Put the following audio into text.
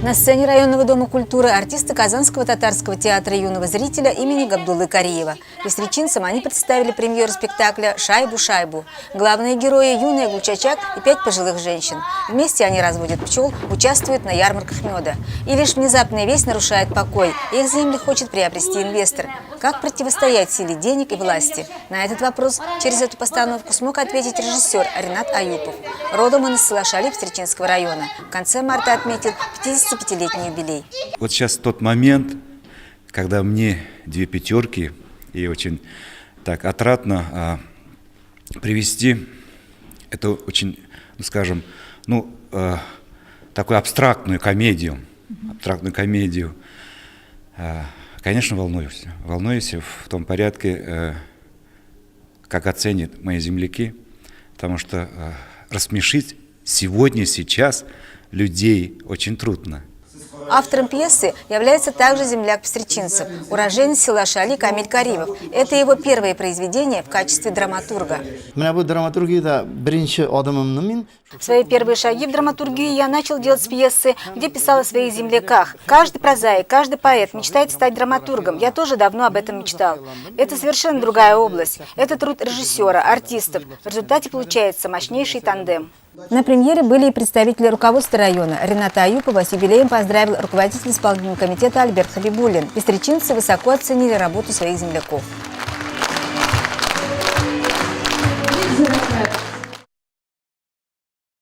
На сцене районного дома культуры артисты Казанского татарского театра юного зрителя имени Габдуллы Кариева. Пестричинцам они представили премьеру спектакля «Шайбу-шайбу». Главные герои – юный Гулчачак и 5 пожилых женщин. Вместе они разводят пчел, участвуют на ярмарках меда. И лишь внезапная весть нарушает покой. Их земли хочет приобрести инвестор. Как противостоять силе денег и власти? На этот вопрос через эту постановку смог ответить режиссер Ринат Аюпов. Родом он из села Шали Пестричинского района. В конце марта отметил 55-летний юбилей. Вот сейчас тот момент, когда мне 2 пятерки и очень так отрадно привести эту очень, скажем, такую абстрактную комедию. Конечно, волнуюсь. Волнуюсь в том порядке, как оценят мои земляки, потому что рассмешить сегодня, сейчас людей очень трудно. Автором пьесы является также земляк пестричинцев, уроженец села Шали Камиль Каримов. Это его первое произведение в качестве драматурга. Свои первые шаги в драматургии я начал делать с пьесы, где писал о своих земляках. Каждый прозаик, каждый поэт мечтает стать драматургом. Я тоже давно об этом мечтал. Это совершенно другая область. Это труд режиссера, артистов. В результате получается мощнейший тандем. На премьере были и представители руководства района. Рината Аюпова с юбилеем поздравил руководитель исполнительного комитета Альберт Хабибуллин. Пестричинцы высоко оценили работу своих земляков.